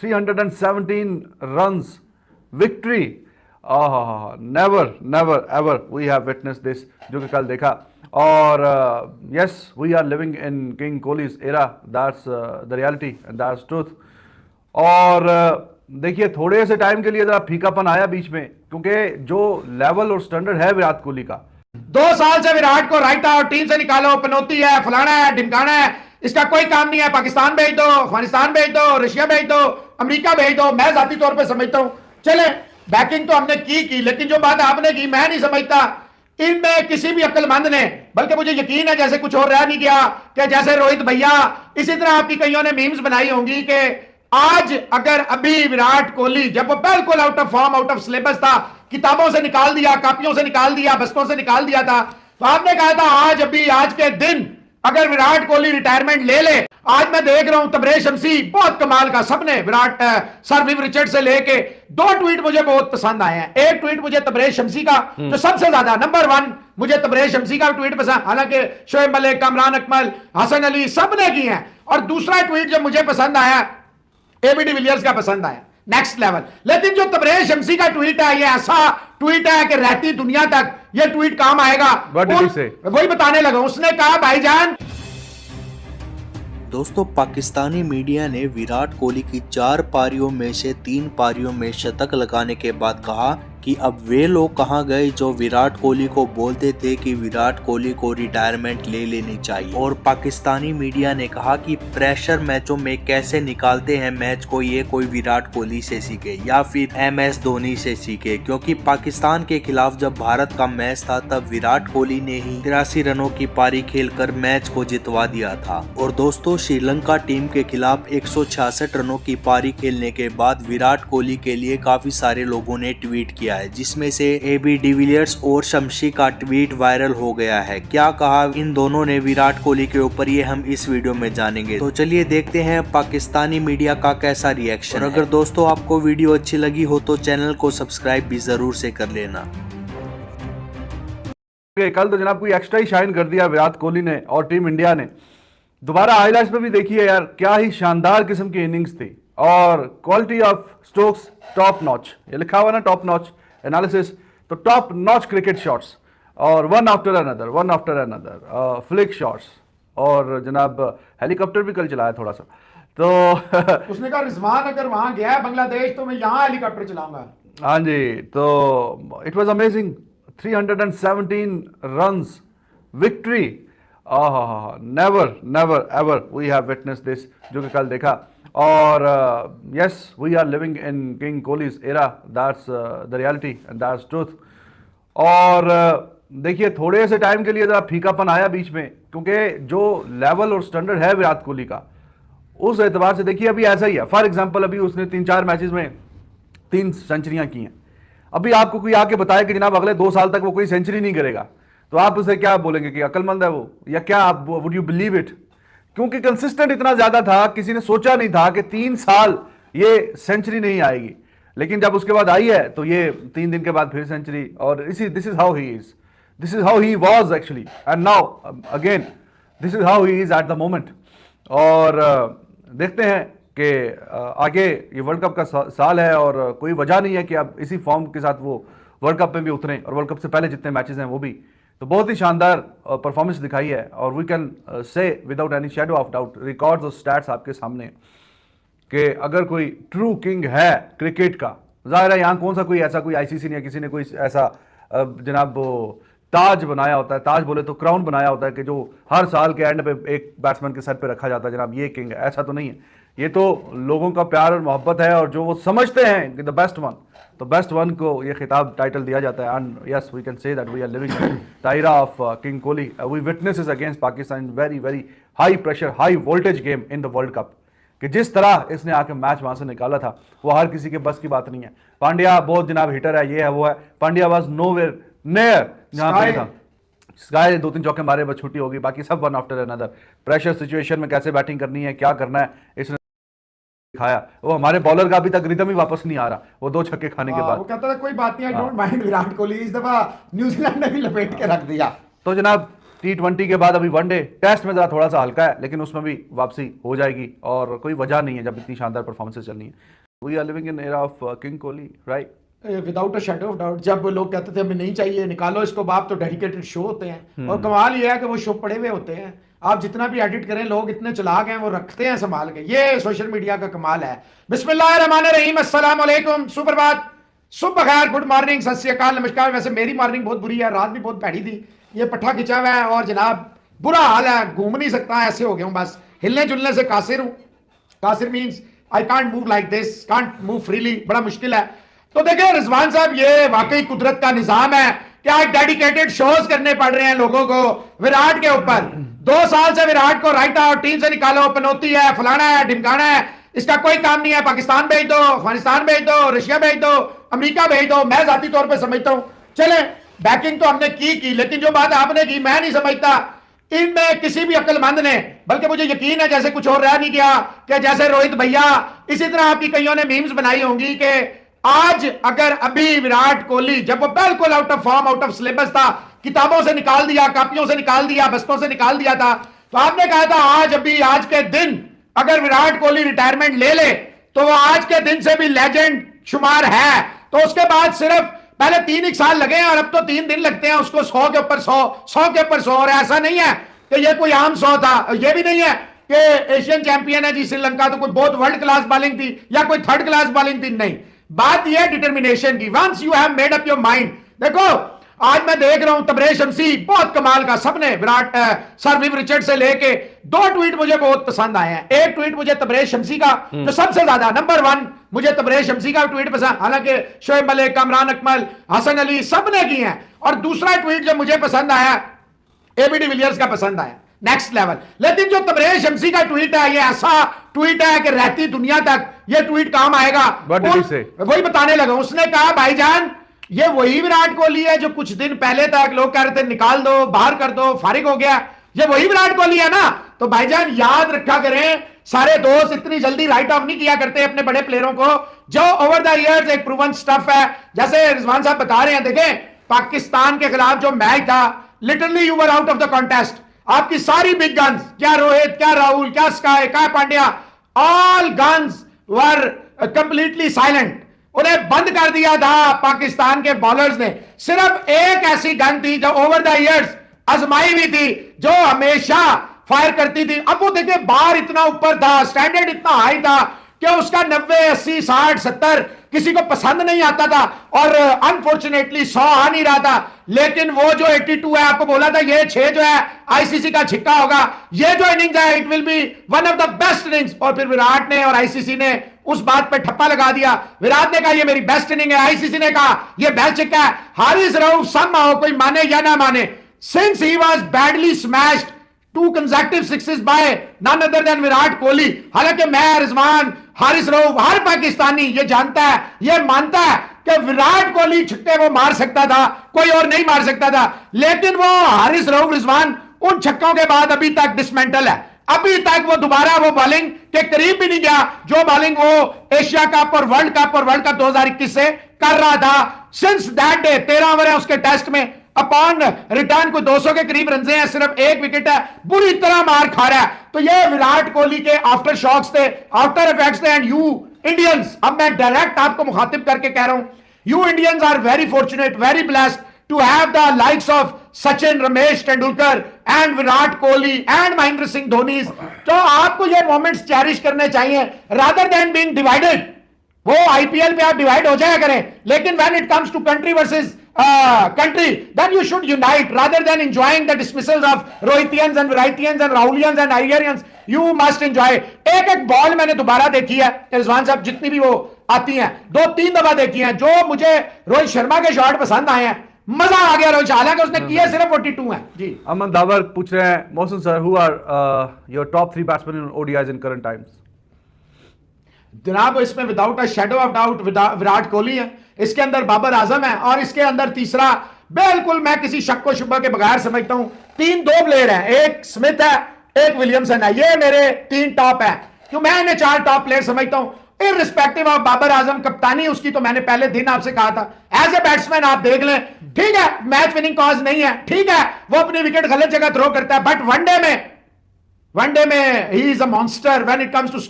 317 runs victory. Never never ever we have witness this, जो कि कल देखा. और yes, we are living in king Kohli's era. That's the reality and that's truth. और देखिए, थोड़े से टाइम के लिए जरा फीकापन आया बीच में, क्योंकि जो लेवल और स्टैंडर्ड है विराट कोहली का, 2 साल से विराट को राइटा और टीम से निकालो, पनौती है, फलाना है, ढिमकाना है, इसका कोई काम नहीं है. पाकिस्तान भेज दो, अफगानिस्तान भेज दो, रशिया भेज दो, अमेरिका भेज दो. मैं जाती तौर पे समझता हूं, चले बैकिंग तो हमने की, लेकिन जो बात आपने की मैं नहीं समझता इनमें किसी भी अक्लमंद ने, बल्कि मुझे यकीन है जैसे कुछ और रह नहीं गया कि जैसे रोहित भैया, इसी तरह आपकी कईयों ने मीम्स बनाई होंगी कि आज अगर अभी विराट कोहली, जब वो बिल्कुल out of form, out of syllabus था, किताबों से निकाल दिया, कॉपियों से निकाल दिया, बस्तों से निकाल दिया था, तो आपने कहा था आज अभी आज के दिन अगर विराट कोहली रिटायरमेंट ले ले. आज मैं देख रहा हूं तबरेज शमसी बहुत कमाल का, सबने विराट सर विव रिचर्ड से लेके 2 ट्वीट मुझे बहुत पसंद आए हैं. एक ट्वीट मुझे तबरेज शमसी का जो सबसे ज्यादा नंबर 1 मुझे तबरेज शमसी का ट्वीट पसंद, हालांकि शोएब मलिक, कामरान अकमल, हसन अली सबने की है. और दूसरा ट्वीट जो मुझे पसंद आया, एबी डिविलियर्स का पसंद आया, नेक्स्ट लेवल. लेकिन जो तबरेज शमसी का ट्वीट है, ये ऐसा ट्वीट है कि रहती दुनिया तक ये ट्वीट काम आएगा. वही बताने लगा, उसने कहा भाईजान. दोस्तों, पाकिस्तानी मीडिया ने विराट कोहली की 4 पारियों में से 3 पारियों में शतक लगाने के बाद कहा कि अब वे लोग कहां गए जो विराट कोहली को बोलते थे कि विराट कोहली को रिटायरमेंट ले लेनी चाहिए. और पाकिस्तानी मीडिया ने कहा कि प्रेशर मैचों में कैसे निकालते हैं मैच को, ये कोई विराट कोहली से सीखे या फिर MS धोनी से सीखे, क्योंकि पाकिस्तान के खिलाफ जब भारत का मैच था तब विराट कोहली ने ही 83 रनों की पारी खेलकर मैच को जितवा दिया था. और दोस्तों, श्रीलंका टीम के खिलाफ 166 रनों की पारी खेलने के बाद विराट कोहली के लिए काफी सारे लोगों ने ट्वीट किया है, जिसमें से एबी डिविलियर्स और शमशी का ट्वीट वायरल हो गया है. क्या कहा इन दोनों ने विराट कोहली के ऊपर, ये हम इस वीडियो में जानेंगे. तो चलिए देखते हैं पाकिस्तानी मीडिया का कैसा रिएक्शन. और अगर दोस्तों आपको वीडियो अच्छी लगी हो तो चैनल को सब्सक्राइब भी जरूर से कर लेना. कल तो जनाब कोई एक्स्ट्रा ही शाइन कर दिया विराट कोहली ने और टीम इंडिया ने. दोबारा हाईलाइट्स पे भी देखिए यार, क्या ही शानदार किस्म की इनिंग्स थी और quality of strokes top notch. ये लिखा हुआ ना टॉप नॉच एनालिसिस, तो टॉप नॉच क्रिकेट शॉट्स और one after another flick shots. और जनाब हेलीकॉप्टर भी कल चलाया थोड़ा सा, तो उसने कहा रिजवान अगर वहां गया है बांग्लादेश तो मैं यहां हेलीकॉप्टर चलाऊंगा. हाँ जी, तो it was amazing. 317 runs victory. Never never ever we have witness this, जो कि कल देखा. और yes, we are living in king Kohli's era. That's the reality and that's truth. और देखिए, थोड़े से टाइम के लिए जरा फीकापन आया बीच में, क्योंकि जो लेवल और स्टैंडर्ड है विराट कोहली का, उस एतबार से देखिए अभी ऐसा ही है. फॉर एग्जांपल, अभी उसने 3-4 मैचेस में 3 सेंचुरियां की हैं. अभी आपको कोई आके बताए कि जनाब अगले 2 साल तक वो कोई सेंचुरी नहीं करेगा, तो आप उसे क्या बोलेंगे कि अक्लमंद है वो, या क्या आप वुड यू बिलीव इट? क्योंकि कंसिस्टेंट इतना ज्यादा था, किसी ने सोचा नहीं था कि 3 साल ये सेंचुरी नहीं आएगी. लेकिन जब उसके बाद आई है तो ये 3 दिन के बाद फिर सेंचुरी. और this is how he is, this is how he was actually, and now again this is how he is at the moment. और देखते हैं कि आगे ये वर्ल्ड कप का साल है और कोई वजह नहीं है कि अब इसी फॉर्म के साथ वो वर्ल्ड कप में भी उतरें, और वर्ल्ड कप से पहले जितने मैचेस हैं वो भी. तो बहुत ही शानदार परफॉर्मेंस दिखाई है. और we can say without any shadow of doubt, records और स्टैट्स आपके सामने, कि अगर कोई ट्रू किंग है क्रिकेट का, जाहिर है यहाँ कौन सा कोई ऐसा कोई ICC ने या किसी ने कोई ऐसा जनाब ताज बनाया होता है, ताज बोले तो क्राउन बनाया होता है कि जो हर साल के एंड पे एक बैट्समैन के सर पे रखा जाता है, जनाब ये किंग है. ऐसा तो नहीं है. ये तो लोगों का प्यार और मोहब्बत है, और जो वो समझते हैं कि द बेस्ट वन, तो बेस्ट वन को ये खिताब टाइटल दिया जाता है. And yes, we can say that we are living the era of king Kohli. We witnesses against Pakistan very very high pressure, high voltage game in the world cup, कि जिस तरह इसने आके मैच वहां से निकाला था वो हर किसी के बस की बात नहीं है. पांड्या बहुत जनाब हिटर है, ये है वो है. पांड्या वाज नोवेयर नियर जहां पे था. स्काई 2-3 चौके मारे, बस छुट्टी होगी, बाकी सब one after another. Pressure situation में कैसे बैटिंग करनी है, क्या करना है, इसने दिखाया. वो हमारे बॉलर का अभी तक रिदम ही वापस नहीं आ रहा, वो 2 छक्के खाने के बाद. वो कहता था कोई बात नहीं, I don't mind Virat Kohli. इस दफा न्यूजीलैंड ने भी लपेट के रख दिया. तो जनाब T20 के बाद अभी वनडे, टेस्ट में जरा थोड़ा सा हल्का है, लेकिन उसमें भी वापसी हो जाएगी और कोई वजह नहीं है जब इतनी शानदार परफॉर्मेंस चलनी है। We are living in era of king Kohli, right? Without a shadow of doubt. जब लोग कहते थे हमें नहीं चाहिए, निकालो इसको, बाप तो डेडिकेटेड शो होते हैं और कमाल ये है कि वो शो पड़े हुए होते हैं। आप जितना भी एडिट करें, लोग इतने चालाक हैं, वो रखते हैं संभाल के। ये सोशल मीडिया का कमाल है। बिस्मिल्लाहिर्रहमानिर्रहीम, अस्सलाम वालेकुम, सुप्रभात, सुबह खैर, गुड मॉर्निंग, सत श्री अकाल, नमस्कार। वैसे मेरी मॉर्निंग बहुत बुरी है, रात भी बहुत भैड़ी थी, ये पट्ठा खिंचा हुआ है और जनाब बुरा हाल है, घूम नहीं सकता, ऐसे हो गया हूं, बस हिलने जुलने से कासिर हूं। कासिर means I can't move like this, can't move freely, बड़ा मुश्किल है। तो देखिए रिजवान साहब, ये वाकई कुदरत का निजाम है कि आज डेडिकेटेड शोज करने पड़ रहे हैं लोगों को विराट के ऊपर। 2 साल से विराट को राइट आउट, टीम से निकालो, पनौती है, फलाना है, ढिमकाना है, इसका कोई काम नहीं है। पाकिस्तान भेज दो, अफगानिस्तान भेज दो, रशिया भेज दो, अमेरिका भेज दो। मैं जाती तौर पर समझता हूं, चले बैकिंग तो हमने की, लेकिन जो बात आपने की मैं नहीं समझता इनमें किसी भी अक्लमंद ने, बल्कि मुझे यकीन है जैसे कुछ और रह नहीं गया कि जैसे रोहित भैया, इसी तरह आपकी कईयों ने मीम्स बनाई होंगी कि आज अगर अभी विराट कोहली, जब वो बिल्कुल out of form, out of syllabus था, किताबों से निकाल दिया, कॉपियों से निकाल दिया, बस्तों से निकाल दिया था, तो आपने कहा था आज अभी आज के दिन अगर विराट कोहली रिटायरमेंट ले ले तो वो आज के दिन से भी लेजेंड शुमार है। तो उसके बाद सिर्फ पहले 3 साल लगे हैं और अब तो 3 दिन लगते हैं उसको 100 के ऊपर 100, 100 के ऊपर 100। और ऐसा नहीं है कि ये कोई आम 100 था, ये भी नहीं है कि एशियन चैंपियन है जी श्रीलंका, तो कोई बहुत वर्ल्ड क्लास बॉलिंग थी या कोई थर्ड क्लास बॉलिंग थी, नहीं। बात यह है डिटर्मिनेशन की। Once you have made up your mind, देखो आज मैं देख रहा हूं तबरेज शमसी बहुत कमाल का, सबने विराट सर विव रिचर्ड से लेके 2 ट्वीट मुझे बहुत पसंद आए हैं। एक ट्वीट मुझे तबरेज शमसी का जो सबसे ज्यादा नंबर 1 मुझे तबरेज शमसी का ट्वीट पसंद, हालांकि शोएब मलिक, कामरान अकमल, हसन अली सबने की है। और दूसरा ट्वीट जो मुझे पसंद आया एबी डिविलियर्स का पसंद आया, नेक्स्ट लेवल। लेकिन जो तबरेज शमसी का ट्वीट है ये ऐसा ट्वीट है कि रहती दुनिया तक ये ट्वीट काम आएगा। वही बताने लगा, उसने कहा भाईजान ये वही विराट कोहली है जो कुछ दिन पहले तक लोग कह रहे थे निकाल दो, बाहर कर दो, फारिग हो गया, ये वही विराट कोहली है ना। तो भाईजान याद रखा करें, सारे दोस्त इतनी जल्दी राइट ऑफ नहीं किया करते अपने बड़े प्लेयरों को जो ओवर द इयर्स एक प्रूवन स्टफ है। जैसे रिजवान साहब बता रहे हैं, देखें पाकिस्तान के खिलाफ जो मैच था, literally you were out of the contest. आपकी सारी बिग गन्स, क्या रोहित, क्या राहुल, क्या स्काई, क्या पांड्या, ऑल गन्स वर कंप्लीटली साइलेंट। उन्हें बंद कर दिया था पाकिस्तान के बॉलर्स ने। सिर्फ एक ऐसी गन थी जो ओवर द इयर्स आजमाई हुई थी, जो हमेशा फायर करती थी। अब वो देखिए बार इतना ऊपर था, स्टैंडर्ड इतना हाई था कि उसका 90, 80, 60, 70 किसी को पसंद नहीं आता था और अनफॉर्चुनेटली 100 आ नहीं रहा था। लेकिन वो जो 82 है, आपको बोला था ये 6 जो है आईसीसी का छिक्का होगा, ये जो इनिंग्स है it will be one of the best innings. और फिर विराट ने और आईसीसी ने उस बात पे ठप्पा लगा दिया। विराट ने कहा ये मेरी बेस्ट इनिंग है, आईसीसी ने कहा ये बेस्ट छिक्का है। हारिस रऊफ समहाउ, कोई माने या ना माने, since he was badly smashed 2 consecutive sixes by none other than Virat Kohli. हालांकि मैं, रिजवान, हारिस रऊफ, हर पाकिस्तानी ये जानता है, ये मानता है कि विराट कोहली छक्के वो मार सकता था, कोई और नहीं मार सकता था। लेकिन वो हारिस रऊफ, रिजवान, उन छक्कों के बाद अभी तक डिसमेंटल है। अभी तक वो दोबारा वो बॉलिंग के करीब भी नहीं गया जो बॉलिंग वो एशिया कप और वर्ल्ड कप 2021 से कर रहा था। सिंस दैट डे 13 ओवर है उसके टेस्ट में, अपॉन रिटर्न को 200 के करीब रन हैं, सिर्फ 1 विकेट है, बुरी तरह मार खा रहा है। तो ये विराट कोहली के आफ्टर शॉक्स थे, आफ्टर इफेक्ट्स थे। एंड यू इंडियंस, अब मैं डायरेक्ट आपको मुखातिब करके कह रहा हूं, you Indians are very fortunate, very blessed to have the likes of Sachin, Ramesh Tendulkar and Virat Kohli and Mahendra Singh Dhoni. तो आपको ये मोमेंट्स चेरिश करने चाहिए रादर देन बीइंग डिवाइडेड। वो आईपीएल पे आप डिवाइड हो जाया करें, लेकिन when it comes to country versus country, then you should unite rather than enjoying the dismissals of Rohitians and Viratians and Rahulians and Aiyarians. You must enjoy. एक ball मैंने दोबारा देखी है रिजवान साहब, जितनी भी वो आती हैं 2-3 दफा देखी हैं, जो मुझे रोहित शर्मा के शॉट पसंद आए हैं, मजा आ गया रोहित, हालांकि उसने किया सिर्फ 42 है जी। अमन दावर पूछ रहे हैं, Mohsin sir, who are your top 3 batsman in ODIs in current times? जनाब इसमें without a shadow of doubt Virat Kohli है, इसके अंदर बाबर आजम है और इसके अंदर तीसरा बिल्कुल मैं किसी शक व शुबा के बगैर समझता हूं 3 प्लेयर हैं, एक स्मिथ है, एक विलियमसन है। ये मेरे 3 टॉप है, क्यों मैं इन्हें 4 टॉप प्लेयर समझता हूं। इररिस्पेक्टिव ऑफ बाबर आजम कप्तानी उसकी, तो मैंने पहले दिन आपसे कहा था एज ए बैट्समैन आप देख लें, ठीक है मैच विनिंग कॉज नहीं है, ठीक है वो अपनी विकेट गलत जगह थ्रो करता है, बट वनडे में he is a monster when it comes to